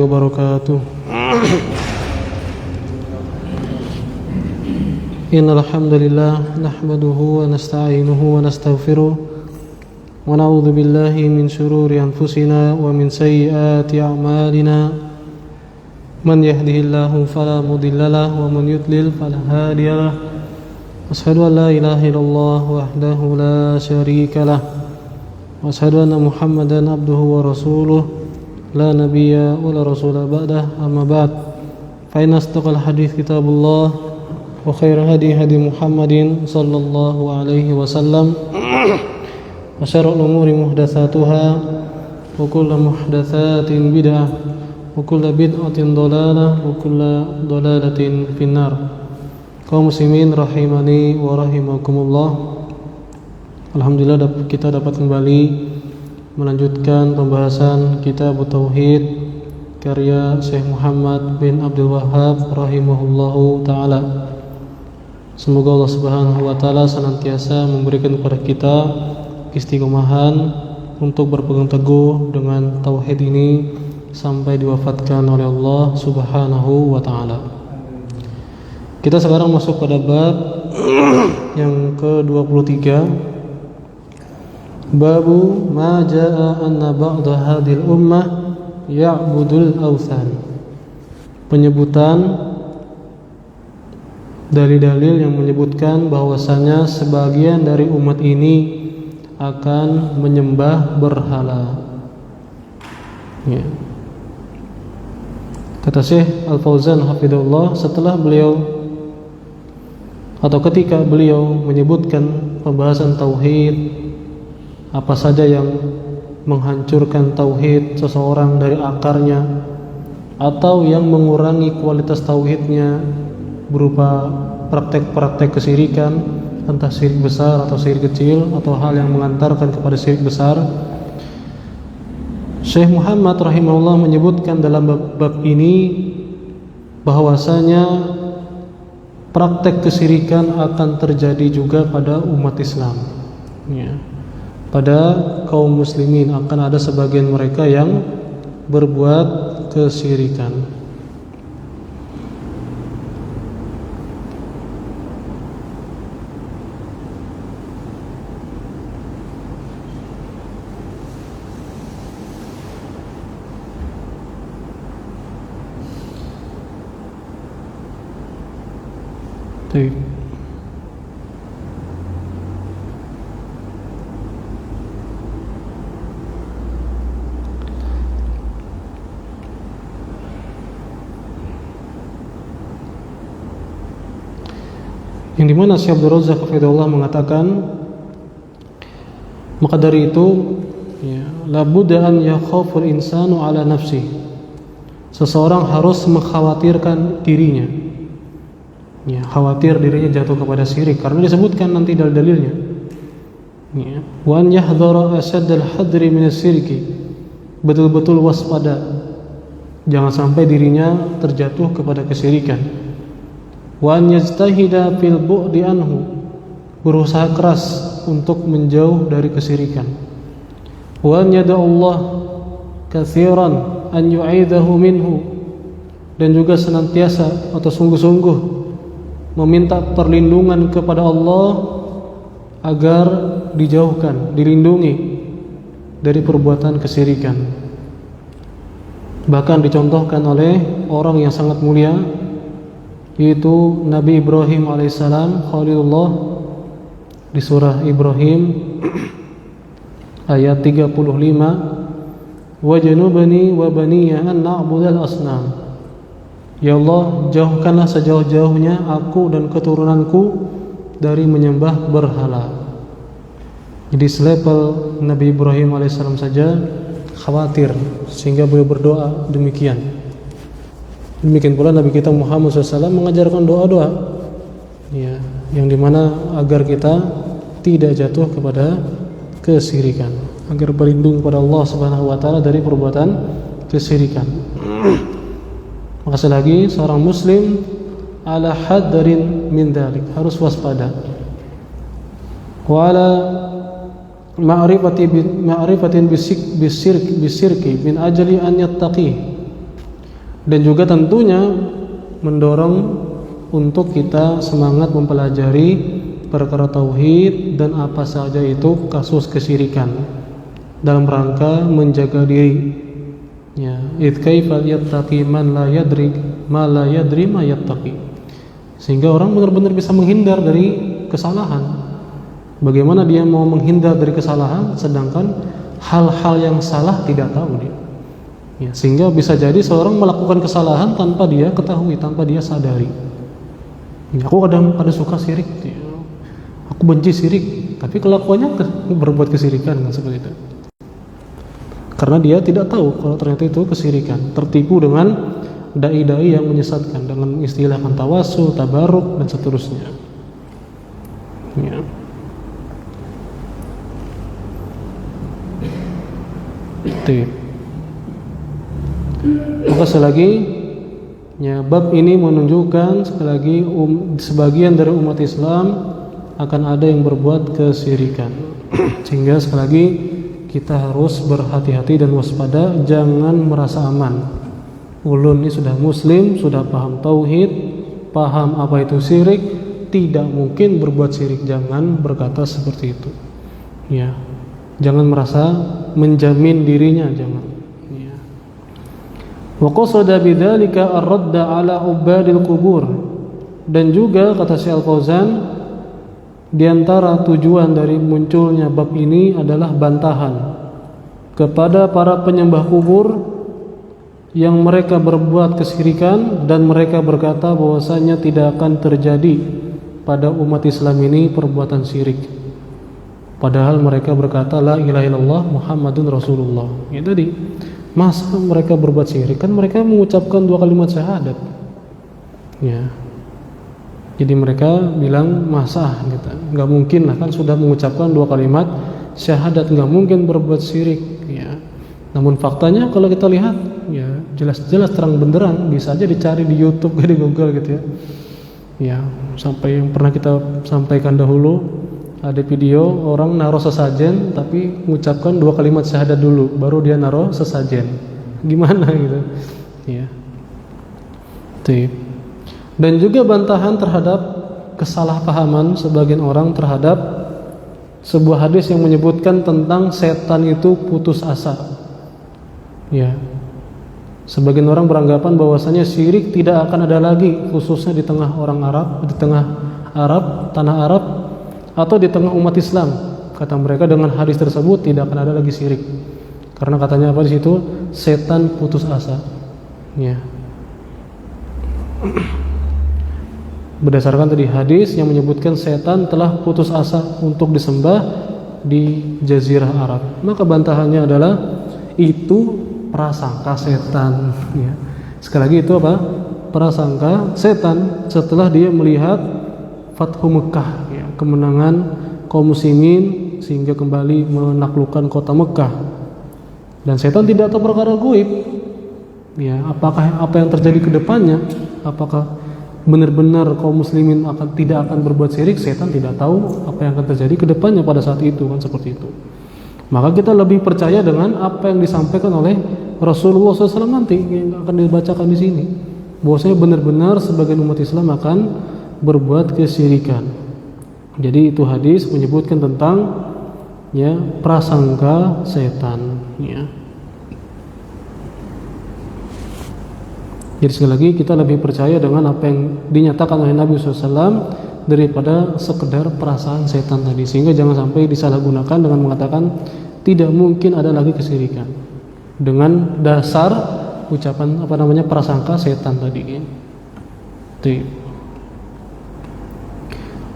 wabarakatuh. Innal hamdalillah nahmaduhu wa nasta'inuhu wa nastaghfiruh wa na'udzu billahi min shururi anfusina wa min sayyiati a'malina. Man yahdihillahu fala mudilla lahu wa man yudlil fala hadiya lahu. Asyhadu an la ilaha illallah wahdahu la syarika lah wa asyhadu anna Muhammadan abduhu wa rasuluh la nabiyya wa la rasula ba'dah. Amma ba'd, fa inna asdaqal hadits kitabullah wa khairal hadi hadi Muhammadin sallallahu alaihi wasallam wa syarrul umuri muhdatsatuha wa kullu muhdatsatin bid'ah wa kullu bid'atin dhalalah wa kullu dhalalatin finnar. Kaum muslimin rahimani wa rahimakumullah, alhamdulillah kita dapat kembali melanjutkan pembahasan kitab Tauhid karya Syekh Muhammad bin Abdul Wahhab rahimahullahu ta'ala. Semoga Allah subhanahu wa ta'ala senantiasa memberikan kepada kita istiqomahan untuk berpegang teguh dengan Tauhid ini sampai diwafatkan oleh Allah subhanahu wa ta'ala. Kita sekarang masuk pada bab yang ke-23, Babu ma jaa anna ba'da hadhil ummah ya'budul awthan. Penyebutan dalil-dalil yang menyebutkan bahwasanya sebagian dari umat ini akan menyembah berhala. Ya. Kata Syekh Al-Fauzan hafizahullah, setelah beliau atau ketika beliau menyebutkan pembahasan tauhid, apa saja yang menghancurkan tauhid seseorang dari akarnya atau yang mengurangi kualitas tauhidnya berupa praktek-praktek kesyirikan, entah syirik besar atau syirik kecil atau hal yang mengantarkan kepada syirik besar, Syekh Muhammad rahimahullah menyebutkan dalam bab ini bahwasanya praktek kesyirikan akan terjadi juga pada umat Islam, ya. Pada kaum muslimin akan ada sebagian mereka yang berbuat kesyirikan. Baik. Yang dimana Syekh Abdul Razzaq hafizahullah mengatakan, maka dari itu la budda an yakhaful insanu ala nafsi. Seseorang harus mengkhawatirkan dirinya, ya, khawatir dirinya jatuh kepada syirik, karena disebutkan nanti dalil-dalilnya, ya. Wa an yahdhara ashaddal hadri min asy-syirki, betul-betul waspada jangan sampai dirinya terjatuh kepada kesyirikan. Wa an yajtahida fil bu'di anhu, berusaha keras untuk menjauh dari kesyirikan. Wa an yada'ullah katsiran an yu'idahu minhu, dan juga senantiasa atau sungguh-sungguh meminta perlindungan kepada Allah agar dijauhkan, dilindungi dari perbuatan kesyirikan. Bahkan dicontohkan oleh orang yang sangat mulia, yaitu Nabi Ibrahim alaihissalam Khalilullah, di surah Ibrahim ayat 35, wajnubni wa baniya an na'budal asnam. Ya Allah, jauhkanlah sejauh-jauhnya aku dan keturunanku dari menyembah berhala. Jadi selevel Nabi Ibrahim alaihissalam saja khawatir sehingga beliau berdoa demikian. Demikian pula Nabi kita Muhammad SAW mengajarkan doa-doa, ya, yang dimana agar kita tidak jatuh kepada kesyirikan, agar berlindung kepada Allah Subhanahu wa ta'ala dari perbuatan kesyirikan. Maka sekali lagi, seorang muslim ala hadarin min dzalik, harus waspada. Wa ala ma'rifatin bisirki min ajli an yattaqi, Dan juga tentunya mendorong untuk kita semangat mempelajari perkara tauhid dan apa saja itu kasus kesyirikan dalam rangka menjaga diri. Ya, id kaifa yattaqi man la yadri ma la yadri ma yattaqi. Sehingga orang benar-benar bisa menghindar dari kesalahan. Bagaimana dia mau menghindar dari kesalahan sedangkan hal-hal yang salah tidak tahu dia. Ya, sehingga bisa jadi seorang melakukan kesalahan tanpa dia ketahui, tanpa dia sadari. Ya, aku kadang pada suka sirik, ya. Aku benci sirik, tapi kelakuannya berbuat kesirikan kan, seperti itu. Karena dia tidak tahu kalau ternyata itu kesirikan, tertipu dengan dai-dai yang menyesatkan dengan istilah tawasul, tabaruk dan seterusnya. Ya. Maka sekali lagi ya, bab ini menunjukkan sekali lagi sebagian dari umat Islam akan ada yang berbuat kesyirikan. Sehingga sekali lagi kita harus berhati-hati dan waspada, jangan merasa aman. Ulun ini sudah muslim, sudah paham tauhid, paham apa itu syirik, tidak mungkin berbuat syirik. Jangan berkata seperti itu. Ya. Jangan merasa menjamin dirinya, jangan. Ya. Wa qasada bidzalika ar-radda ala ubadil qubur. Dan juga kata Syekh Al-Fauzan, di antara tujuan dari munculnya bab ini adalah bantahan kepada para penyembah kubur yang mereka berbuat kesyirikan dan mereka berkata bahwasanya tidak akan terjadi pada umat Islam ini perbuatan syirik. Padahal mereka berkata la ilaha illallah Muhammadun Rasulullah. Ya tadi, masa mereka berbuat syirik? Kan mereka mengucapkan 2 kalimat syahadat. Ya. Jadi mereka bilang masa gitu. Enggak mungkin lah, kan sudah mengucapkan 2 kalimat syahadat, enggak mungkin berbuat syirik, ya. Namun faktanya kalau kita lihat ya jelas-jelas terang benderang, bisa aja dicari di YouTube, di Google gitu ya. Ya, sampai yang pernah kita sampaikan dahulu, ada video orang naruh sesajen tapi mengucapkan 2 kalimat syahadat dulu baru dia naruh sesajen. Gimana gitu. Ya. Tuh. Dan juga bantahan terhadap kesalahpahaman sebagian orang terhadap sebuah hadis yang menyebutkan tentang setan itu putus asa. Ya. Sebagian orang beranggapan bahwasanya syirik tidak akan ada lagi, khususnya di tengah orang Arab, di tengah Arab, tanah Arab, atau di tengah umat Islam. Kata mereka dengan hadis tersebut tidak akan ada lagi syirik. Karena katanya apa di situ? Setan putus asa. Ya. Berdasarkan tadi hadis yang menyebutkan setan telah putus asa untuk disembah di jazirah Arab. Maka bantahannya adalah itu prasangka setan, ya. Sekali lagi itu apa? Prasangka setan setelah dia melihat Fathu Mekah, ya, kemenangan kaum muslimin sehingga kembali menaklukkan kota Mekah. Dan setan tidak tahu perkara gaib. Ya, apakah apa yang terjadi ke depannya? Apakah benar-benar kaum muslimin tidak akan berbuat syirik? Setan tidak tahu apa yang akan terjadi ke depannya pada saat itu, kan seperti itu. Maka kita lebih percaya dengan apa yang disampaikan oleh Rasulullah SAW nanti yang akan dibacakan di sini. Bahwasanya benar-benar sebagian umat Islam akan berbuat kesyirikan. Jadi itu hadis menyebutkan tentang ya prasangka setan, ya. Jadi sekali lagi kita lebih percaya dengan apa yang dinyatakan oleh Nabi SAW daripada sekedar perasaan setan tadi. Sehingga jangan sampai disalahgunakan dengan mengatakan tidak mungkin ada lagi kesyirikan dengan dasar ucapan prasangka setan tadi.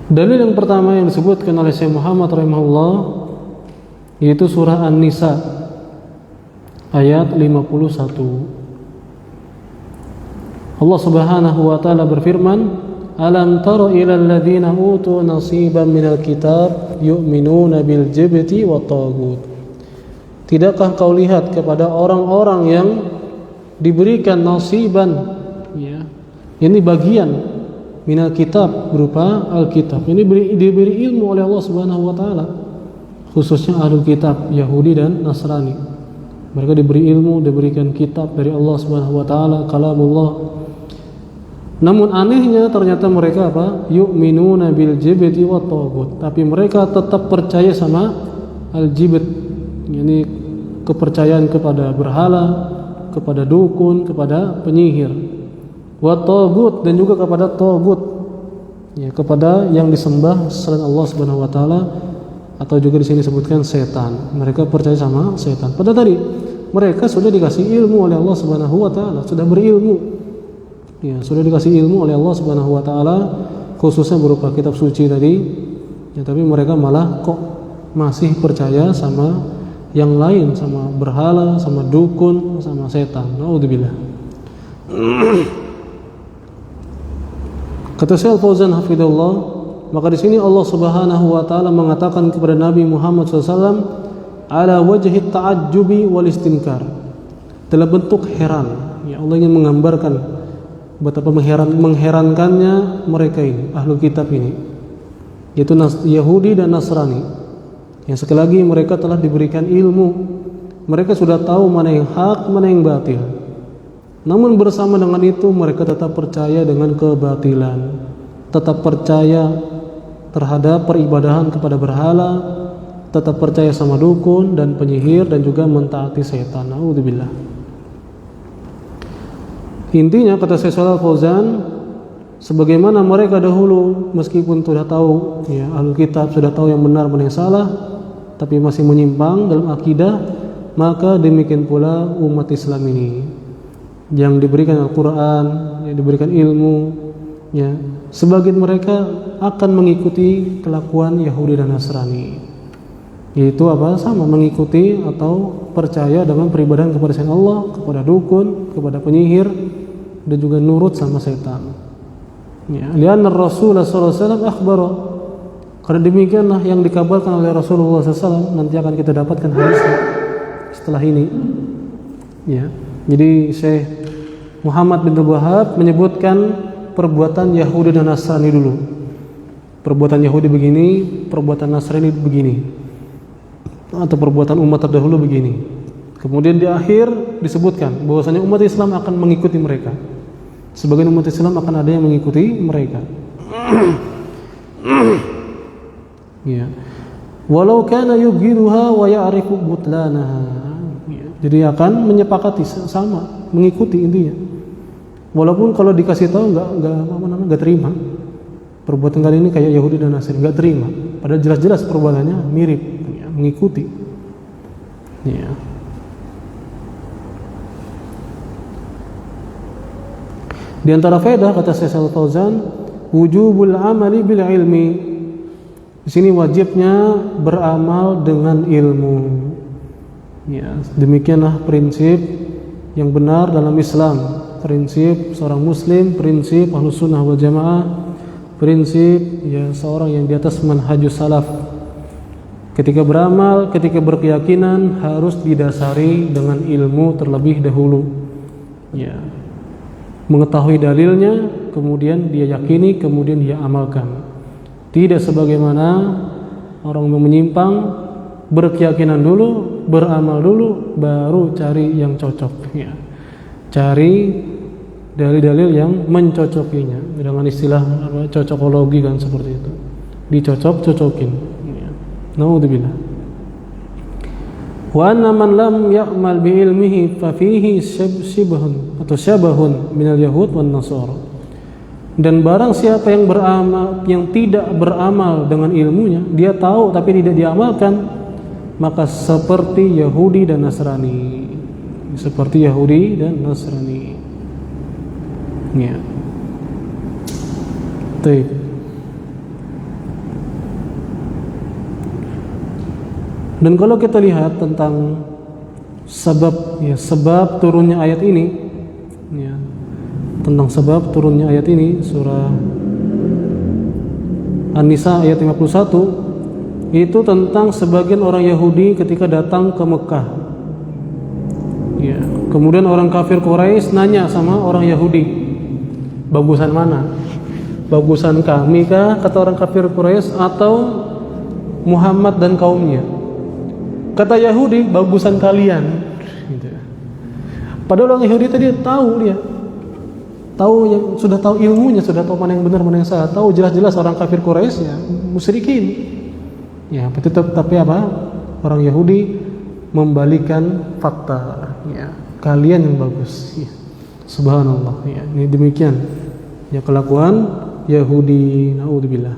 Dalil yang pertama yang disebutkan oleh Syekh Muhammad rahimahullah yaitu surah An-Nisa ayat 51. Allah Subhanahu wa taala berfirman, "Alam tara ilal ladzina utu nasiban minal kitab yu'minuna bil jibti wat taghut." Tidakkah kau lihat kepada orang-orang yang diberikan nasiban, ya. Ini bagian minal kitab berupa Alkitab. Ini diberi ilmu oleh Allah Subhanahu wa taala, khususnya ahlul kitab Yahudi dan Nasrani. Mereka diberi ilmu, diberikan kitab dari Allah Subhanahu wa taala, kalamullah. Namun anehnya ternyata mereka apa? Yu'minuna bil jibti wat taghut. Tapi mereka tetap percaya sama al-jibt, yakni kepercayaan kepada berhala, kepada dukun, kepada penyihir. Wat taghut, dan juga kepada taghut. Ya, kepada yang disembah selain Allah Subhanahu wa taala, atau juga di sini disebutkan setan. Mereka percaya sama setan. Pada tadi mereka sudah dikasih ilmu oleh Allah Subhanahu wa taala, sudah berilmu. Ya, sudah dikasih ilmu oleh Allah Subhanahu wa taala, khususnya berupa kitab suci tadi. Ya, tapi mereka malah kok masih percaya sama yang lain, sama berhala, sama dukun, sama setan. Naudzubillah. Kata Syekh Fauzan hafizahullah, maka di sini Allah Subhanahu wa taala mengatakan kepada Nabi Muhammad SAW ala wajhi ta'ajjubi wal istinkar, dalam bentuk heran. Ya, Allah ingin menggambarkan betapa mengherankannya mereka ini, ahlul kitab ini, yaitu Yahudi dan Nasrani. Yang sekali lagi mereka telah diberikan ilmu, mereka sudah tahu mana yang hak, mana yang batil. Namun bersama dengan itu mereka tetap percaya dengan kebatilan, tetap percaya terhadap peribadahan kepada berhala, tetap percaya sama dukun dan penyihir, dan juga mentaati setan. Naudzubillah. Intinya kata Syekh Shalal Fauzan, sebagaimana mereka dahulu meskipun sudah tahu, ya, ahlul kitab sudah tahu yang benar mana yang salah, tapi masih menyimpang dalam akidah, maka demikian pula umat Islam ini yang diberikan Al-Quran, yang diberikan ilmu, ya, sebagian mereka akan mengikuti kelakuan Yahudi dan Nasrani, yaitu apa? Sama mengikuti atau percaya dengan peribadahan kepada selain Allah, kepada dukun, kepada penyihir, dan juga nurut sama setan. Ya, lianna Rasulullah SAW akhbara, karena demikianlah yang dikabarkan oleh Rasulullah SAW. Nanti akan kita dapatkan hadisnya setelah ini. Ya, jadi Syekh Muhammad bin Abdul Wahhab menyebutkan perbuatan Yahudi dan Nasrani dulu. Perbuatan Yahudi begini, perbuatan Nasrani begini, atau perbuatan umat terdahulu begini. Kemudian di akhir disebutkan bahwasanya umat Islam akan mengikuti mereka. Sebagian umat Islam akan ada yang mengikuti mereka. Ya. Walau kana yubghiduha wa ya'rifu butlanaha. Ya. Jadi akan menyepakati sama, mengikuti intinya. Walaupun kalau dikasih tahu enggak terima. Perbuatan kali ini kayak Yahudi dan Nasrani, enggak terima. Padahal jelas-jelas perbuatannya mirip, ya, mengikuti. Ya. Di antara faedah kata Syekh Shalal Fauzan, wujubul amali bil ilmi. Di sini wajibnya beramal dengan ilmu. Ya, demikianlah prinsip yang benar dalam Islam. Prinsip seorang muslim, prinsip Ahlus Sunnah wal Jamaah, prinsip ya seorang yang di atas manhajus salaf. Ketika beramal, ketika berkeyakinan harus didasari dengan ilmu terlebih dahulu. Ya. Mengetahui dalilnya, kemudian dia yakini, kemudian dia amalkan. Tidak sebagaimana orang yang menyimpang, berkeyakinan dulu, beramal dulu, baru cari yang cocok. Ya. Cari dalil-dalil yang mencocokinya, dengan istilah cocokologi kan seperti itu, dicocok-cocokin. Ya. Naudzubillah. Wa anna man lam ya'mal bi ilmihi fa fihi syibhun atau syabahun minal yahud wan nasara. Dan barang siapa yang beramal, yang tidak beramal dengan ilmunya, dia tahu tapi tidak diamalkan, maka seperti Yahudi dan Nasrani. Seperti Yahudi dan Nasrani. Ya. Baik. Dan kalau kita lihat tentang sebab turunnya ayat ini, ya, tentang sebab turunnya ayat ini, surah An-Nisa ayat 51, itu tentang sebagian orang Yahudi ketika datang ke Mekah. Ya, kemudian orang kafir Quraisy nanya sama orang Yahudi, bagusan mana? Bagusan kami kah, kata orang kafir Quraisy, atau Muhammad dan kaumnya? Kata Yahudi, bagusan kalian. Padahal orang Yahudi tadi tahu yang sudah tahu ilmunya, sudah tahu mana yang benar mana yang salah, tahu jelas-jelas orang kafir Quraisy ya musyrikin. Ya, tapi apa? Orang Yahudi membalikan fakta. Ya, kalian yang bagus. Ya. Subhanallah. Ya, ini demikian. Ya kelakuan Yahudi, naudzubillah,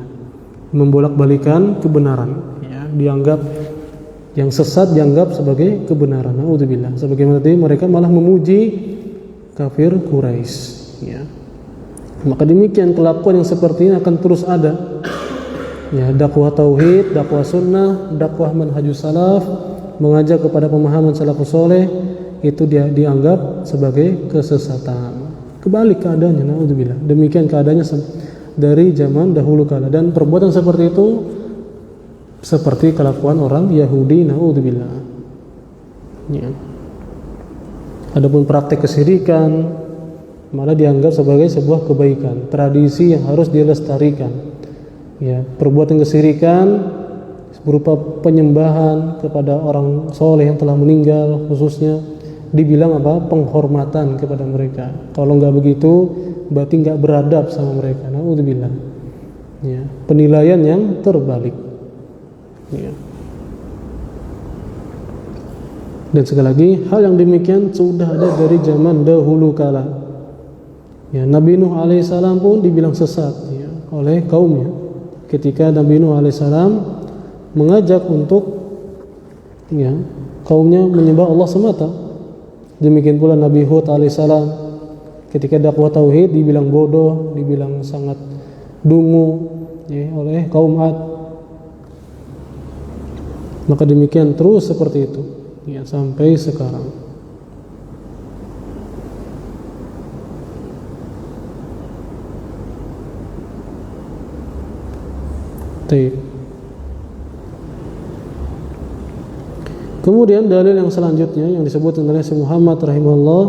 membolak-balikan kebenaran. Ya, dianggap yang sesat dianggap sebagai kebenaran. Naudzubillah. Sebagaimana tadi mereka malah memuji kafir Quraisy. Ya. Maka demikian kelakuan yang seperti ini akan terus ada. Ya, dakwah tauhid, dakwah sunnah, dakwah manhajus salaf, mengajak kepada pemahaman salafus saleh itu dia dianggap sebagai kesesatan. Kebalik keadaannya, naudzubillah. Demikian keadaannya dari zaman dahulu kala, dan perbuatan seperti itu seperti kelakuan orang Yahudi, naudzubillah. Ya. Adapun praktek kesyirikan malah dianggap sebagai sebuah kebaikan, tradisi yang harus dilestarikan. Ya, perbuatan kesyirikan berupa penyembahan kepada orang soleh yang telah meninggal khususnya dibilang apa? Penghormatan kepada mereka. Kalau nggak begitu berarti nggak beradab sama mereka. Naudzubillah. Ya, penilaian yang terbalik. Ya. Dan sekali lagi hal yang demikian sudah ada dari zaman dahulu kala. Ya, Nabi Nuh alaihissalam pun dibilang sesat ya, oleh kaumnya. Ketika Nabi Nuh alaihissalam mengajak untuk ya, kaumnya menyembah Allah semata. Demikian pula Nabi Hud alaihissalam ketika dakwah tauhid dibilang bodoh, dibilang sangat dungu ya, oleh kaum Ad. Maka demikian terus seperti itu ya, sampai sekarang. Kemudian dalil yang selanjutnya yang disebut oleh Syekh Muhammad rahimahullah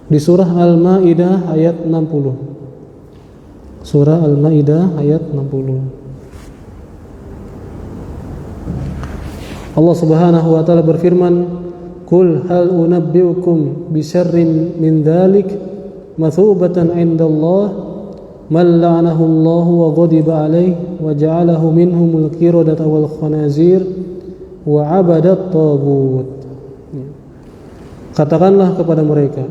di surah Al-Maidah ayat 60. Surah Al-Maidah ayat 60. Allah Subhanahu wa taala berfirman, "Qul hal unabbiukum bi syarrin min dzalik mathubatan 'indallah man la'anahu Allah wa ghadiba alaihi wa ja'alahu minhumul qiradata wal khanazir wa 'abadat taghut." Katakanlah kepada mereka,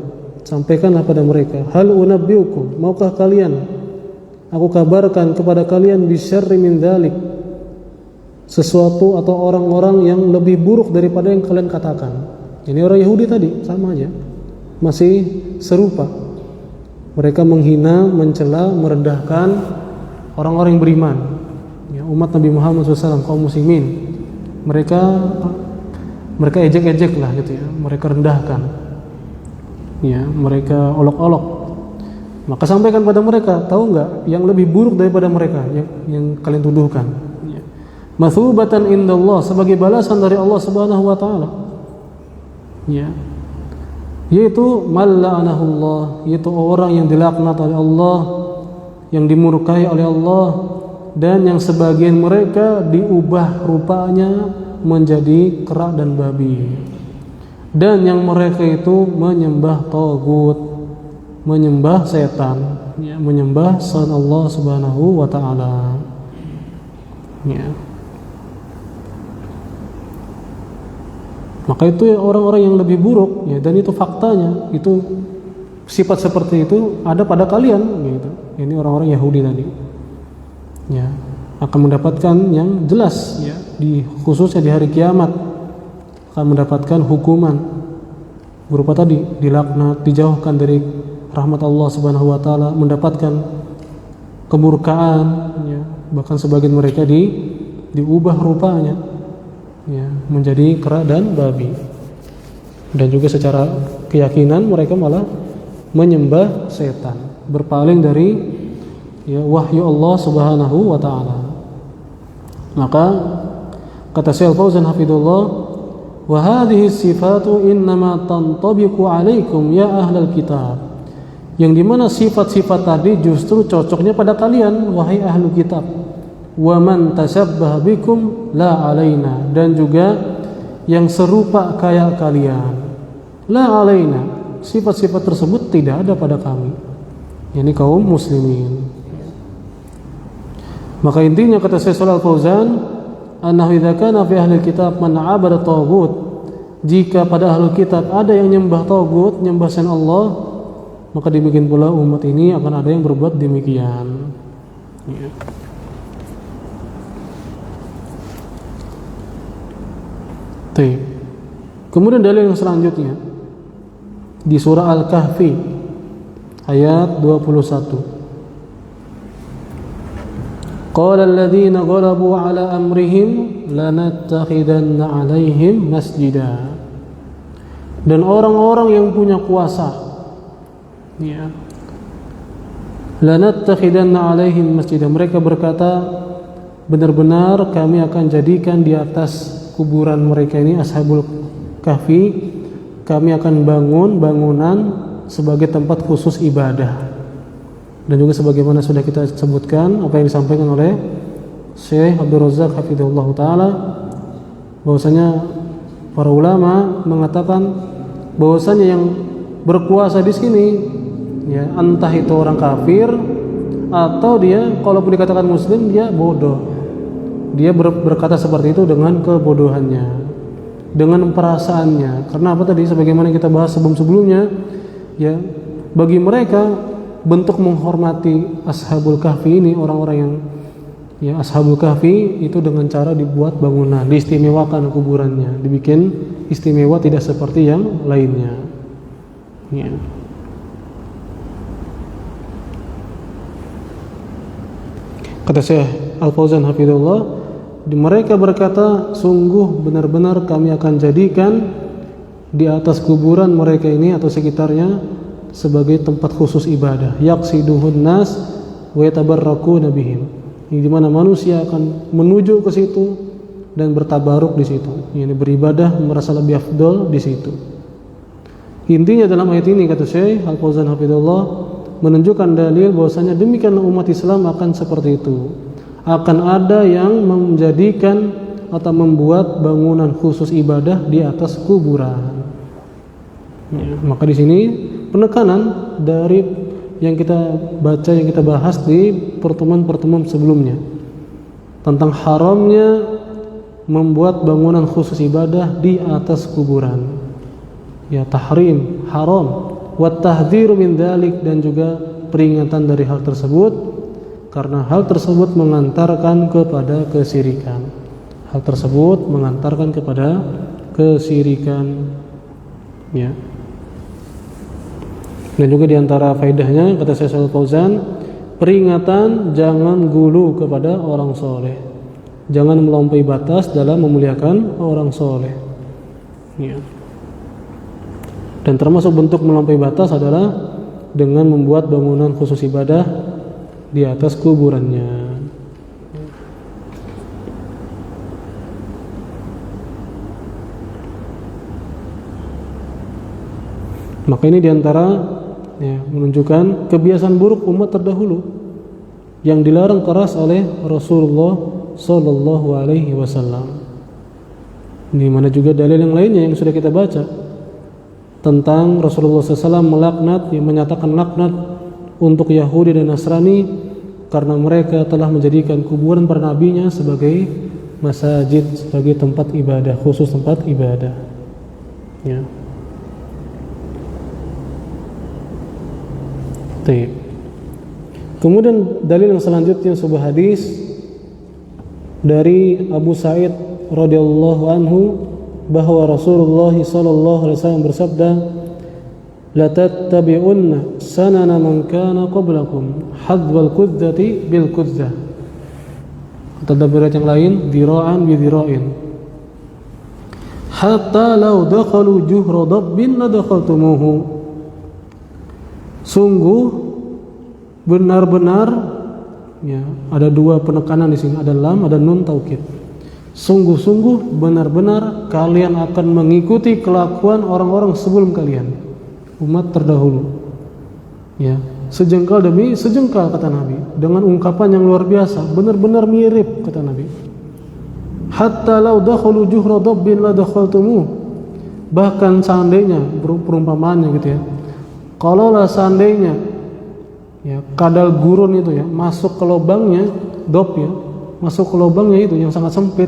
sampaikanlah pada mereka, hal unabbiukum, maukah kalian aku kabarkan kepada kalian bisyarri min dzalik, sesuatu atau orang-orang yang lebih buruk daripada yang kalian katakan. Ini orang Yahudi tadi sama aja, masih serupa. Mereka menghina, mencela, merendahkan orang-orang yang beriman ya, umat Nabi Muhammad SAW, kaum muslimin. Mereka ejek-ejek lah gitu ya, mereka rendahkan ya, mereka olok-olok. Maka sampaikan pada mereka, tahu nggak yang lebih buruk daripada mereka yang kalian tuduhkan ya. Mathubatan indallah, sebagai balasan dari Allah Subhanahu wa taala ya, yaitu malla'anahullah, yaitu orang yang dilaknat oleh Allah, yang dimurkai oleh Allah, dan yang sebagian mereka diubah rupanya menjadi kera dan babi, dan yang mereka itu menyembah tagut, menyembah setan ya, menyembah selain Allah Subhanahu wa taala ya. Maka itu orang-orang yang lebih buruk ya, dan itu faktanya, itu sifat seperti itu ada pada kalian gitu. Ini orang-orang Yahudi tadi ya, akan mendapatkan yang jelas ya, khususnya di hari kiamat akan mendapatkan hukuman berupa tadi dilaknat, dijauhkan dari rahmat Allah Subhanahu wa taala, mendapatkan kemurkaan ya, bahkan sebagian mereka diubah rupanya ya, menjadi kera dan babi. Dan juga secara keyakinan mereka malah menyembah setan, berpaling dari ya, wahyu Allah Subhanahu wa taala. Maka kata Syekh Fauzan hafizullah, wa hadhihi sifatu innama tantabiqu alaikum ya ahlal kitab, yang dimana sifat-sifat tadi justru cocoknya pada kalian wahai ahlu kitab. Wa man tashabbaha bikum la alaina, dan juga yang serupa kayak kalian La alaina, sifat-sifat tersebut tidak ada pada kami, yakni kaum muslimin. Maka intinya kata Syekh Shalal Fauzan, annahu idza kana fi ahli kitab man 'abada taghut, jika pada ahli kitab ada yang nyembah taghut, nyembah selain Allah, maka demikian pula umat ini akan ada yang berbuat demikian. Ya. Kemudian dalil yang selanjutnya di surah Al-Kahfi ayat 21. Qala alladziina ghalabu 'ala amrihim lanattakhidanna 'alaihim masjida. Dan orang-orang yang punya kuasa, ya, lanattakhidanna 'alaihim masjida, mereka berkata, benar-benar kami akan jadikan di atas kuburan mereka ini, Ashabul Kahfi, kami akan bangun bangunan sebagai tempat khusus ibadah. Dan juga sebagaimana sudah kita sebutkan apa yang disampaikan oleh Syekh Abdul Razak hafizahullah taala, bahwasanya para ulama mengatakan bahwasanya yang berkuasa di sini, ya, entah itu orang kafir atau dia kalaupun dikatakan muslim dia bodoh. Dia berkata seperti itu dengan kebodohannya, dengan perasaannya. Karena apa tadi sebagaimana kita bahas sebelum-sebelumnya, ya, bagi mereka bentuk menghormati Ashabul Kahfi ini, orang-orang yang, ya, Ashabul Kahfi itu dengan cara dibuat bangunan, diistimewakan kuburannya, dibikin istimewa tidak seperti yang lainnya. Ya. Kata Syekh Al-Fauzan hafizahullah, mereka berkata, sungguh benar-benar kami akan jadikan di atas kuburan mereka ini atau sekitarnya sebagai tempat khusus ibadah, yaqsiduhun nas wa yatabarrakuna bihim, di mana manusia akan menuju ke situ dan bertabaruk di situ, yakni beribadah, merasa lebih afdal di situ. Intinya dalam ayat ini kata Syekh Al-Fauzan hafizahullah menunjukkan dalil bahwasanya demikianlah umat Islam akan seperti itu. Akan ada yang menjadikan atau membuat bangunan khusus ibadah di atas kuburan. Ya, maka di sini penekanan dari yang kita baca, yang kita bahas di pertemuan-pertemuan sebelumnya tentang haramnya membuat bangunan khusus ibadah di atas kuburan. Ya, tahrim, haram, wa tahdhiru min dzalik, dan juga peringatan dari hal tersebut. Karena hal tersebut mengantarkan kepada kesyirikan. Hal tersebut mengantarkan kepada kesyirikan. Ya. Dan juga diantara faedahnya kata Syekh Shalal Fauzan, peringatan jangan gulu kepada orang soleh, jangan melampaui batas dalam memuliakan orang soleh. Ya. Dan termasuk bentuk melampaui batas adalah dengan membuat bangunan khusus ibadah di atas kuburannya. Maka ini diantara, ya, menunjukkan kebiasaan buruk umat terdahulu yang dilarang keras oleh Rasulullah Sallallahu Alaihi Wasallam. Di mana juga dalil yang lainnya yang sudah kita baca tentang Rasulullah SAW melaknat, yang menyatakan laknat untuk Yahudi dan Nasrani karena mereka telah menjadikan kuburan para nabinya sebagai masjid, sebagai tempat ibadah, khusus tempat ibadah. Ya. Kemudian dalil yang selanjutnya sebuah hadis dari Abu Sa'id radhiyallahu anhu bahwa Rasulullah sallallahu alaihi wasallam bersabda, la tattabi'unna sanana man kana qablakum hadwal kudzati bil kudzah. Atau dalam riwayat yang lain, dira'an bi dira'in, hatta law dakhalu juhra dabbin la dakhaltumuhu. Sungguh benar-benar, ya, ada dua penekanan di sini, ada lam, ada nun taukid. Sungguh-sungguh benar-benar kalian akan mengikuti kelakuan orang-orang sebelum kalian, umat terdahulu. Ya, sejengkal demi sejengkal kata Nabi, dengan ungkapan yang luar biasa, benar-benar mirip kata Nabi. Hatta law dakhalu juhra dabbin la dakhaltumuh. Bahkan seandainya perumpamaannya gitu ya, kalaulah seandainya ya kadal gurun itu ya masuk ke lubangnya dop ya, masuk ke lubangnya itu yang sangat sempit,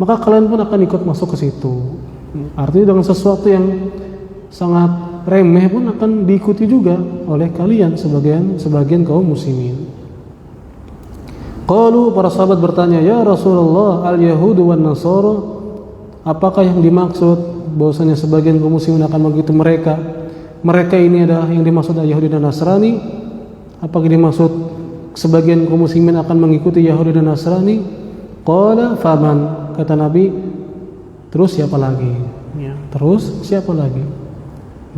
maka kalian pun akan ikut masuk ke situ. Artinya dengan sesuatu yang sangat remeh pun akan diikuti juga oleh kalian sebagian kaum muslimin. Qalu, para sahabat bertanya, ya Rasulullah, al-yahudu wan nasara, apakah yang dimaksud bahwasanya sebagian kaum muslimin akan begitu mereka ini adalah yang dimaksud Yahudi dan Nasrani? Apakah dimaksud sebagian kaum muslimin akan mengikuti Yahudi dan Nasrani? Qala faman, kata Nabi, terus siapa lagi? Ya, terus siapa lagi?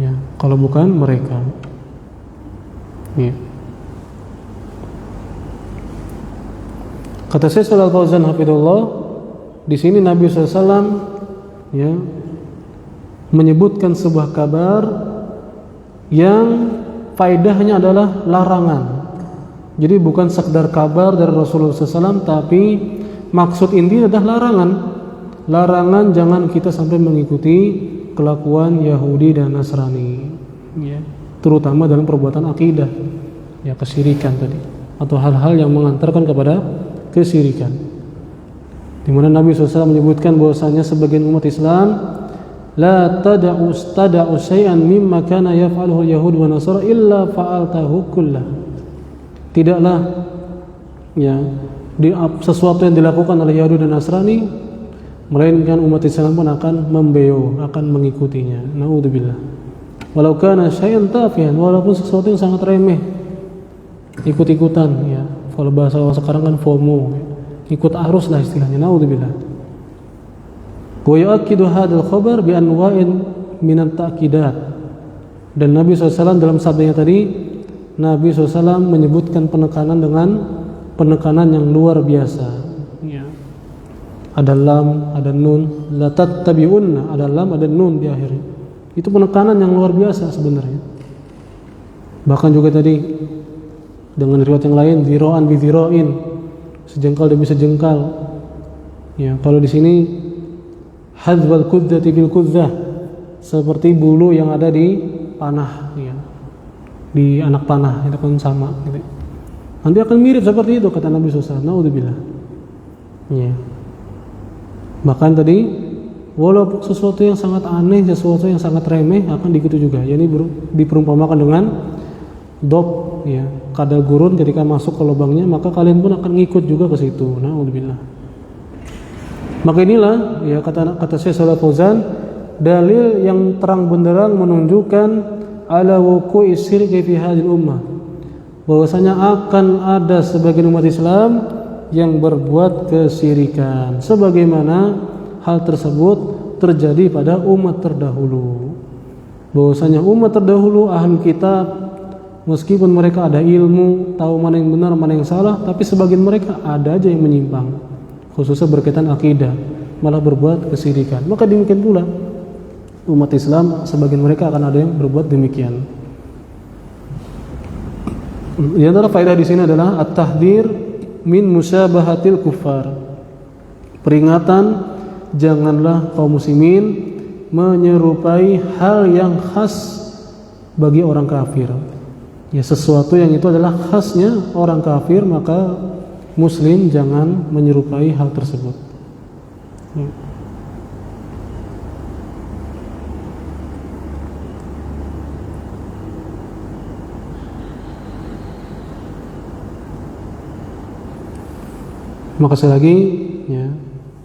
Ya, kalau bukan mereka. Ya. Kata Syekh Shalal Fauzan hafidhullah, di sini Nabi SAW ya menyebutkan sebuah kabar yang faedahnya adalah larangan. Jadi bukan sekedar kabar dari Rasulullah SAW, tapi maksud intinya adalah larangan. Larangan jangan kita sampai mengikuti kelakuan Yahudi dan Nasrani, ya, terutama dalam perbuatan akidah, ya kesyirikan tadi, atau hal-hal yang mengantarkan kepada kesyirikan. Di mana Nabi SAW menyebutkan bahwasanya sebagian umat Islam la tada'u syai'an mimma kana yaf'aluhu al-yahud wa nasara illa fa'altahu kullah. Tidaklah ya sesuatu yang dilakukan oleh Yahudi dan Nasrani melainkan umat Islam pun akan membeo, akan mengikutinya. Naudzubillah. Walau kana syai'an tafihan, walaupun sesuatu yang sangat remeh, ikut-ikutan ya. Kalau bahasa orang sekarang kan FOMO, ikut arus lah istilahnya. Naudzubillah. Wa yu'akkidu hadzal khabar bi anwa'in min at-ta'kidat. Dan Nabi SAW dalam sabdanya tadi, Nabi SAW menyebutkan penekanan dengan penekanan yang luar biasa. Ya. Ada lam, ada nun, la tattabi'unna, ada lam, ada nun di akhirnya. Itu penekanan yang luar biasa sebenarnya. Bahkan juga tadi dengan riwayat yang lain, zira'an bi zira'in, sejengkal demi sejengkal. Ya, kalau di sini hadzal kudzati bil kudzah, seperti bulu yang ada di panah, ya. Di anak panah itu kan sama gitu. Nanti akan mirip seperti itu kata Nabi SAW. Naudzubillah. Ya. Bahkan tadi walaupun sesuatu yang sangat aneh, sesuatu yang sangat remeh akan diikuti juga. Ya, ini diperumpamakan dengan dop, ya, kadal gurun ketika masuk ke lubangnya, maka kalian pun akan ngikut juga ke situ. Naudzubillah. Maka inilah ya kata Syekh Shalal Fauzan, dalil yang terang benderang menunjukkan ala wuqu'i syirki fi hadhil ummah, bahwasanya akan ada sebagian umat Islam yang berbuat kesyirikan sebagaimana hal tersebut terjadi pada umat terdahulu. Bahwasanya umat terdahulu ahli kitab, meskipun mereka ada ilmu, tahu mana yang benar, mana yang salah, tapi sebagian mereka ada aja yang menyimpang, khususnya berkaitan akidah, malah berbuat kesyirikan. Maka demikian pula umat Islam, sebagian mereka akan ada yang berbuat demikian. Di antara faedah di sini adalah at-tahdhir min musyabahatil kuffar. Peringatan janganlah kaum muslimin menyerupai hal yang khas bagi orang kafir. Ya, sesuatu yang itu adalah khasnya orang kafir, maka muslim jangan menyerupai hal tersebut. Ya. Maka sekali lagi ya,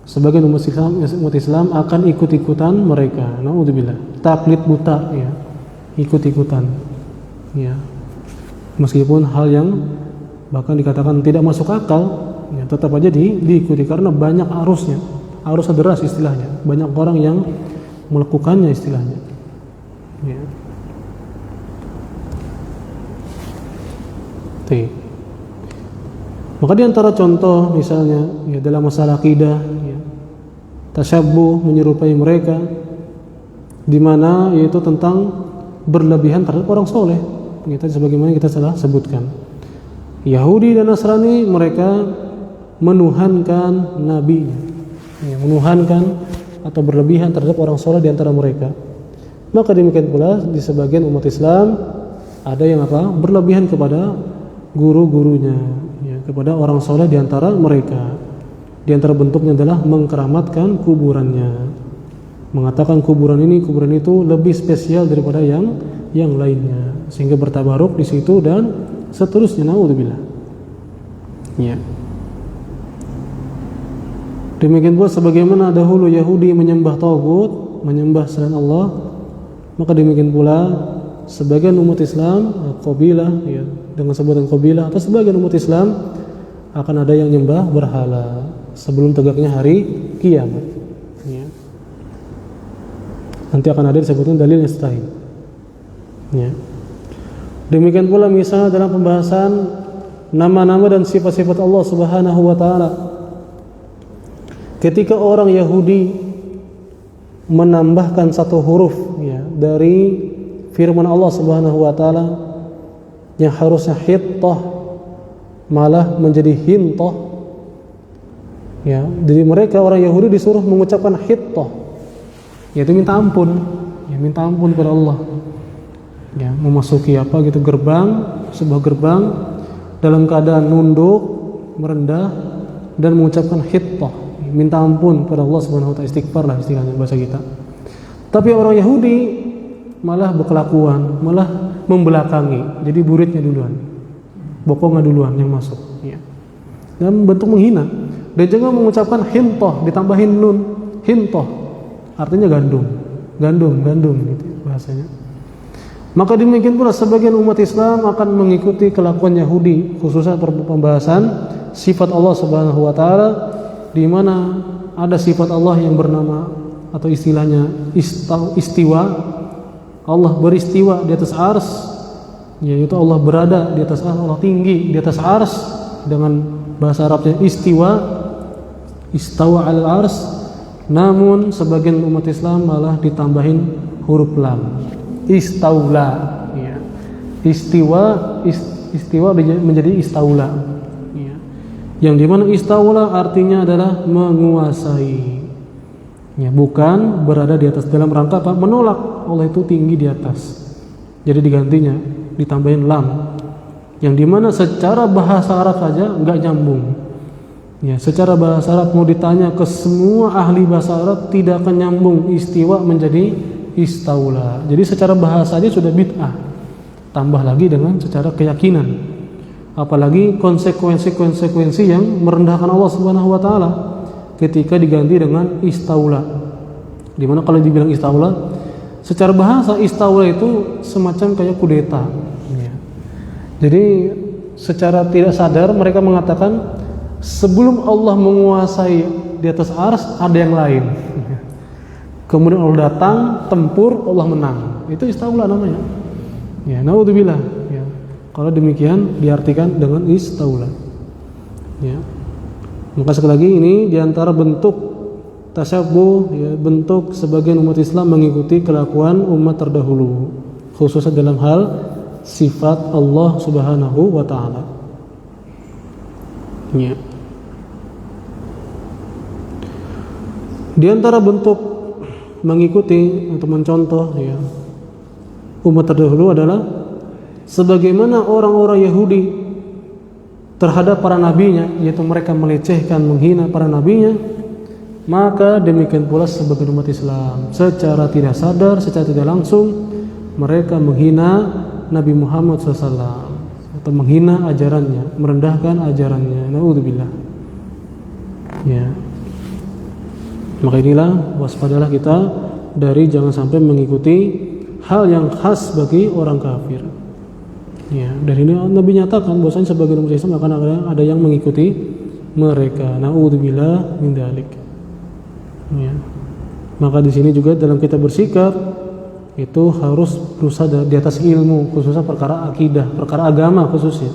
sebagian umat Islam akan ikut-ikutan mereka. Naudzubillah. Taklid buta ya, ikut-ikutan. Ya. Meskipun hal yang bahkan dikatakan tidak masuk akal, ya, tetap aja diikuti karena banyak arusnya. Arus deras istilahnya. Banyak orang yang melakukannya istilahnya. Ya. Maka di antara contoh misalnya ya, dalam masalah akidah ya, tasyabbuh menyerupai mereka, di mana yaitu tentang berlebihan terhadap orang soleh. Kita sebagaimana kita telah sebutkan. Yahudi dan Nasrani mereka menuhankan nabinya, ya, menuhankan atau berlebihan terhadap orang soleh di antara mereka. Maka demikian pula di sebagian umat Islam ada yang berlebihan kepada guru-gurunya, ya, kepada orang soleh di antara mereka. Di antara bentuknya adalah mengkeramatkan kuburannya, mengatakan kuburan ini, kuburan itu lebih spesial daripada yang lainnya, sehingga bertabaruk di situ dan seterusnya. Naudzubillah. Ya. Demikian pula sebagaimana dahulu Yahudi menyembah tagut, menyembah selain Allah, maka demikian pula sebagian umat Islam, qabilah, ya, dengan sebutan qabilah atau sebagian umat Islam akan ada yang menyembah berhala sebelum tegaknya hari kiamat. Ya. Nanti akan ada disebutkan dalil mustahil. Ya. Demikian pula misalnya dalam pembahasan nama-nama dan sifat-sifat Allah Subhanahu wa taala. Ketika orang Yahudi menambahkan satu huruf, ya, dari firman Allah Subhanahu wa taala yang harusnya hittah malah menjadi hintah. Ya, jadi mereka orang Yahudi disuruh mengucapkan hittah, yaitu minta ampun, ya, minta ampun kepada Allah. Ya, memasuki gerbang, sebuah gerbang dalam keadaan nunduk, merendah dan mengucapkan hittah, minta ampun kepada Allah Subhanahu wa taala, istighfar lah istilahnya bahasa kita. Tapi orang Yahudi malah berkelakuan, malah membelakangi. Jadi buritnya duluan, bokongnya duluan yang masuk, ya. Dan bentuk menghina. Dan juga mengucapkan hintah ditambahin nun, hintah artinya gandum gitu bahasanya. Maka demikian pula sebagian umat Islam akan mengikuti kelakuan Yahudi, khususnya pembahasan sifat Allah Subhanahu wa taala, di mana ada sifat Allah yang bernama atau istilahnya istiwa. Allah beristiwa di atas ars, yaitu Allah berada di atas ars, Allah tinggi di atas ars, dengan bahasa Arabnya istiwa, istawa al ars. Namun sebagian umat Islam malah ditambahin huruf lam, istaula, ya. Istiwa menjadi istaula, ya. Yang dimana istaula artinya adalah menguasai, ya, bukan berada di atas, dalam rangka apa? Menolak Allah itu tinggi di atas. Jadi digantinya ditambahin lam, yang dimana secara bahasa Arab saja nggak nyambung. Ya, secara bahasa Arab mau ditanya ke semua ahli bahasa Arab tidak akan nyambung istiwa menjadi istaula. Jadi secara bahasa aja sudah bid'ah, tambah lagi dengan secara keyakinan, apalagi konsekuensi yang merendahkan Allah Subhanahu wa taala ketika diganti dengan istaula. Dimana kalau dibilang istaula, secara bahasa istaula itu semacam kayak kudeta, ya. Jadi secara tidak sadar mereka mengatakan sebelum Allah menguasai di atas ars ada yang lain. Kemudian Allah datang, tempur, Allah menang. Itu istaula namanya. Ya, naudzubillah, ya. Kalau demikian diartikan dengan istaula. Ya. Maka sekali lagi ini diantara bentuk tasyabuh, ya, bentuk sebagian umat Islam mengikuti kelakuan umat terdahulu, khususnya dalam hal sifat Allah Subhanahu wa taala. Ya. Di antara bentuk mengikuti atau mencontoh, ya, umat terdahulu adalah sebagaimana orang-orang Yahudi terhadap para nabinya, yaitu mereka melecehkan, menghina para nabinya, maka demikian pula sebagian umat Islam secara tidak sadar, secara tidak langsung mereka menghina Nabi Muhammad SAW atau menghina ajarannya, merendahkan ajarannya. Naudzubillah. Ya. Maka inilah waspadalah kita dari jangan sampai mengikuti hal yang khas bagi orang kafir. Ya, dan ini Nabi nyatakan bahwasanya sebagian umat Islam akan ada yang mengikuti mereka. Naudzubillah min dzalik. Ya. Maka di sini juga dalam kita bersikap itu harus berusaha di atas ilmu, khususnya perkara akidah, perkara agama khususnya.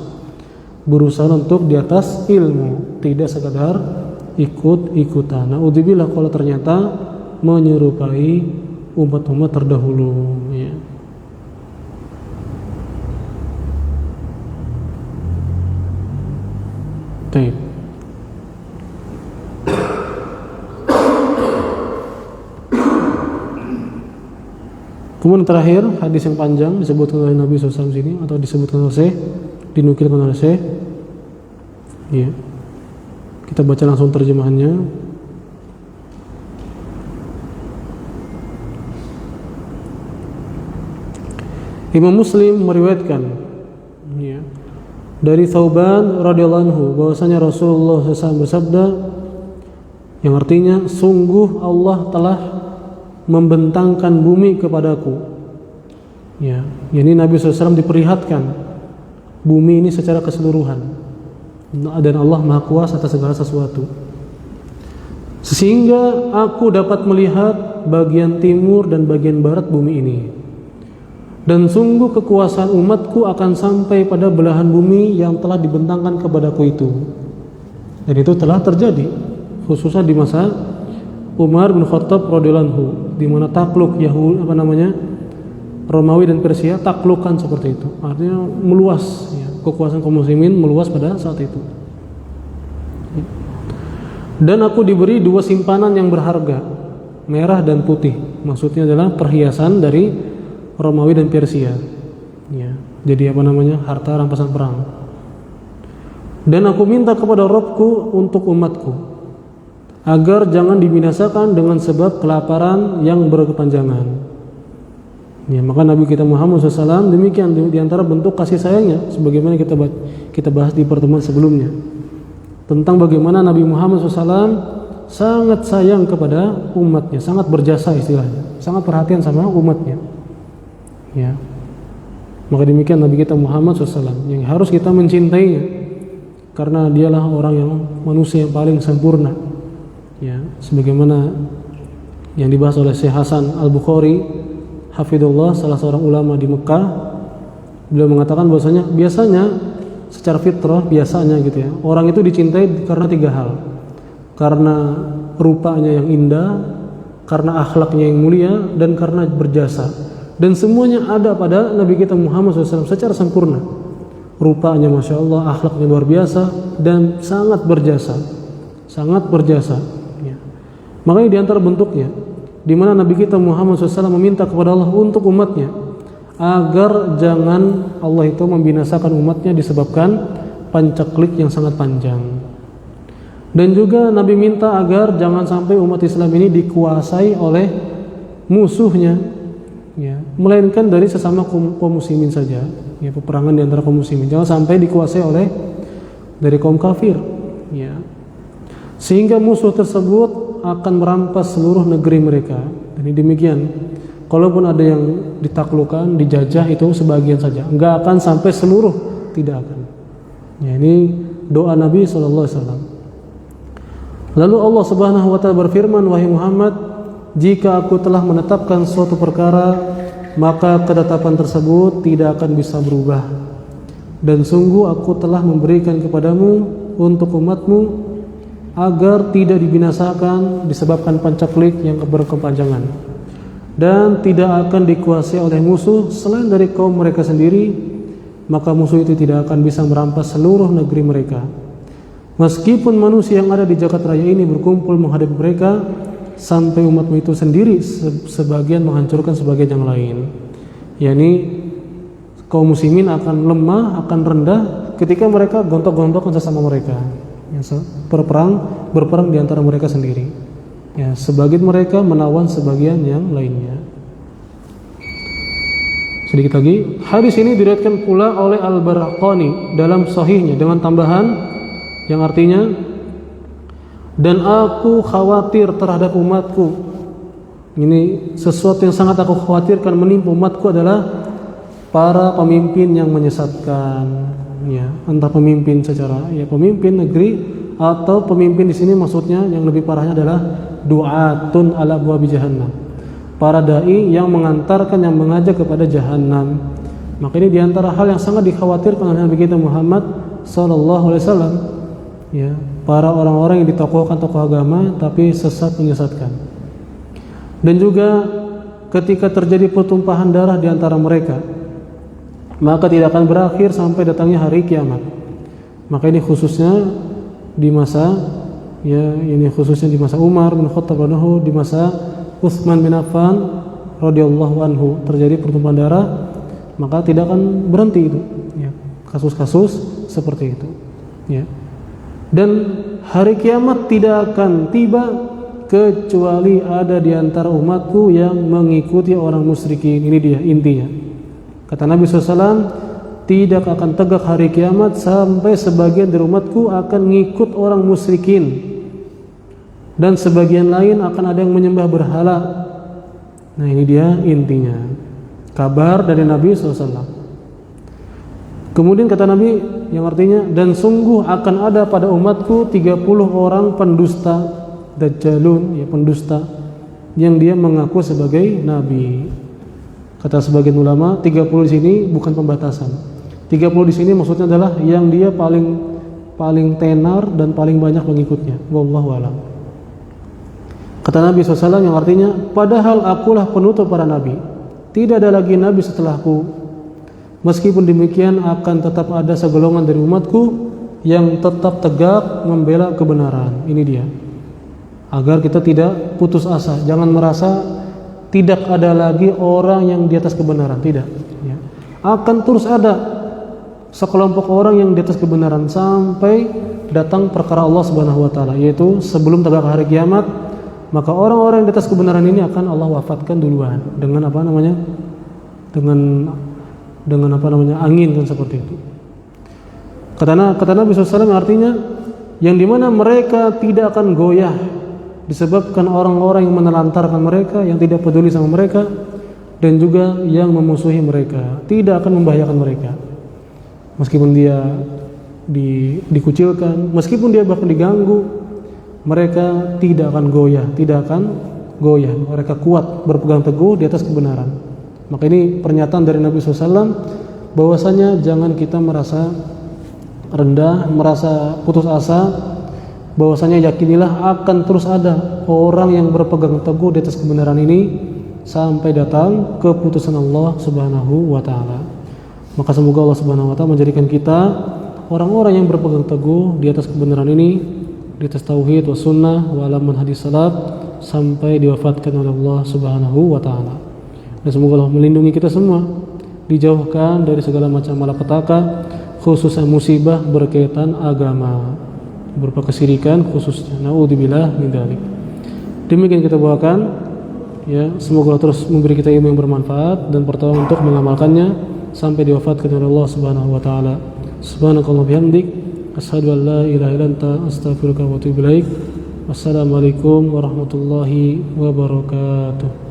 Berusaha untuk di atas ilmu, tidak sekadar ikut-ikutan. Naudzubillah kalau ternyata menyerupai umat-umat terdahulu, ya. Baik. Kemudian terakhir, hadis yang panjang disebutkan oleh Nabi SAW sini, atau disebutkan oleh Syekh, dinukilkan oleh Syekh. Ya. Kita baca langsung terjemahannya. Imam Muslim meriwayatkan, ya, dari Thauban radhiyallahu anhu bahwasanya Rasulullah SAW bersabda, yang artinya, sungguh Allah telah membentangkan bumi kepadaku. Ya, yakni Nabi SAW diperlihatkan bumi ini secara keseluruhan, dan Allah Maha Kuasa atas segala sesuatu, sehingga aku dapat melihat bagian timur dan bagian barat bumi ini. Dan sungguh kekuasaan umatku akan sampai pada belahan bumi yang telah dibentangkan kepadaku itu. Dan itu telah terjadi, khususnya di masa Umar bin Khattab radhiyallahu anhu, di mana takluk Romawi dan Persia taklukan seperti itu. Artinya meluas, ya, kekuasaan kaum muslimin meluas pada saat itu. Dan aku diberi 2 simpanan yang berharga, merah dan putih. Maksudnya adalah perhiasan dari Romawi dan Persia. Ya, jadi harta rampasan perang. Dan aku minta kepada Rabbku untuk umatku agar jangan dibinasakan dengan sebab kelaparan yang berkepanjangan. Ya, maka Nabi kita Muhammad SAW demikian di antara bentuk kasih sayangnya, sebagaimana kita bahas di pertemuan sebelumnya, tentang bagaimana Nabi Muhammad SAW sangat sayang kepada umatnya, sangat berjasa istilahnya, sangat perhatian sama umatnya. Ya, maka demikian Nabi kita Muhammad SAW yang harus kita mencintainya, karena dialah orang yang manusia yang paling sempurna. Ya, sebagaimana yang dibahas oleh Syekh Hasan Al-Bukhari hafidhullah, salah seorang ulama di Mekah, beliau mengatakan bahwasanya biasanya secara fitrah biasanya gitu ya, orang itu dicintai karena 3 hal. Karena rupanya yang indah, karena akhlaknya yang mulia, dan karena berjasa. Dan semuanya ada pada Nabi kita Muhammad SAW secara sempurna. Rupanya Masya Allah, akhlaknya luar biasa, dan sangat berjasa. Sangat berjasa, ya. Makanya di antara bentuknya, di mana Nabi kita Muhammad SAW meminta kepada Allah untuk umatnya agar jangan Allah itu membinasakan umatnya disebabkan pancaklik yang sangat panjang. Dan juga Nabi minta agar jangan sampai umat Islam ini dikuasai oleh musuhnya, ya, melainkan dari sesama kaum muslimin saja, ya, peperangan di antara kaum muslimin, jangan sampai dikuasai oleh dari kaum kafir, ya, sehingga musuh tersebut akan merampas seluruh negeri mereka. Dan demikian, kalaupun ada yang ditaklukkan, dijajah, itu sebagian saja, enggak akan sampai seluruh, tidak akan. Ya, ini doa Nabi SAW. Lalu Allah Subhanahu wa taala berfirman, wahai Muhammad, jika aku telah menetapkan suatu perkara, maka ketetapan tersebut tidak akan bisa berubah. Dan sungguh aku telah memberikan kepadamu untuk umatmu agar tidak dibinasakan disebabkan pancaklik yang berkepanjangan, dan tidak akan dikuasai oleh musuh selain dari kaum mereka sendiri, maka musuh itu tidak akan bisa merampas seluruh negeri mereka. Meskipun manusia yang ada di jagat raya ini berkumpul menghadapi mereka, sampai umatmu itu sendiri sebagian menghancurkan sebagian yang lain. yakni kaum muslimin akan lemah, akan rendah ketika mereka gontok-gontokan sesama mereka, ya, berperang di antara mereka sendiri. Ya, sebagian mereka menawan sebagian yang lainnya. Sedikit lagi, hadis ini diriwayatkan pula oleh Al-Barqani dalam sahihnya dengan tambahan yang artinya, dan aku khawatir terhadap umatku. Ini sesuatu yang sangat aku khawatirkan menimpa umatku adalah para pemimpin yang menyesatkan, ya, entah pemimpin secara pemimpin negeri atau pemimpin di sini maksudnya yang lebih parahnya adalah du'atun ala abwabi jahannam, para dai yang mengantarkan, yang mengajak kepada jahanam. Maka ini diantara hal yang sangat dikhawatirkan oleh Nabi kita Muhammad sallallahu alaihi wasallam, ya, para orang-orang yang ditokohkan tokoh agama tapi sesat, menyesatkan. Dan juga ketika terjadi pertumpahan darah di antara mereka, maka tidak akan berakhir sampai datangnya hari kiamat. Maka ini khususnya di masa ini khususnya di masa Umar bin Khattab, di masa Utsman bin Affan radhiyallahu anhu terjadi pertumpahan darah, maka tidak akan berhenti itu, ya. Kasus-kasus seperti itu, ya. Dan hari kiamat tidak akan tiba kecuali ada di antara umatku yang mengikuti orang musyrikin. Ini dia intinya. Kata Nabi SAW, tidak akan tegak hari kiamat sampai sebagian dari umatku akan ngikut orang musyrikin, dan sebagian lain akan ada yang menyembah berhala. Nah, ini dia intinya, kabar dari Nabi SAW. Kemudian kata Nabi yang artinya, dan sungguh akan ada pada umatku 30 orang pendusta, dajjalun, ya, pendusta yang dia mengaku sebagai nabi. Kata sebagian ulama, 30 di sini bukan pembatasan. 30 di sini maksudnya adalah yang dia paling tenar dan paling banyak pengikutnya. Wallahu a'lam. Kata Nabi SAW yang artinya, padahal akulah penutup para nabi, tidak ada lagi nabi setelahku. Meskipun demikian akan tetap ada segolongan dari umatku yang tetap tegak membela kebenaran. Ini dia, agar kita tidak putus asa. Jangan merasa tidak ada lagi orang yang di atas kebenaran. Tidak, ya. Akan terus ada sekelompok orang yang di atas kebenaran sampai datang perkara Allah Subhanahu wa taala, yaitu sebelum tegak hari kiamat, maka orang-orang yang di atas kebenaran ini akan Allah wafatkan duluan dengan apa namanya? Dengan apa namanya? Angin, kan seperti itu. Kata Nabi SAW artinya, yang dimana mereka tidak akan goyah disebabkan orang-orang yang menelantarkan mereka, yang tidak peduli sama mereka, dan juga yang memusuhi mereka, tidak akan membahayakan mereka. Meskipun dia dikucilkan, meskipun dia bahkan diganggu, mereka tidak akan goyah, mereka kuat berpegang teguh di atas kebenaran. Maka ini pernyataan dari Nabi SAW bahwasanya jangan kita merasa rendah, merasa putus asa, bahwasanya yakinilah akan terus ada orang yang berpegang teguh di atas kebenaran ini sampai datang keputusan Allah Subhanahu wa taala. Maka semoga Allah Subhanahu wa taala menjadikan kita orang-orang yang berpegang teguh di atas kebenaran ini, di atas tauhid wa sunnah wa ala manhajis salaf sampai diwafatkan oleh Allah Subhanahu wa taala. Dan semoga Allah melindungi kita semua, dijauhkan dari segala macam malapetaka, khususnya musibah berkaitan agama, berupa kesirikan khususnya. Naudzubillah min dzalik. Demikian kita bawakan, ya, semoga Allah terus memberi kita ilmu yang bermanfaat dan pertolongan untuk mengamalkannya sampai diwafatkan oleh Allah Subhanahu wa taala. Subhanakallah bihamdik, asyhadu an la ilaha illa anta, astaghfiruka wa atubu ilaik. Wassalamualaikum warahmatullahi wabarakatuh.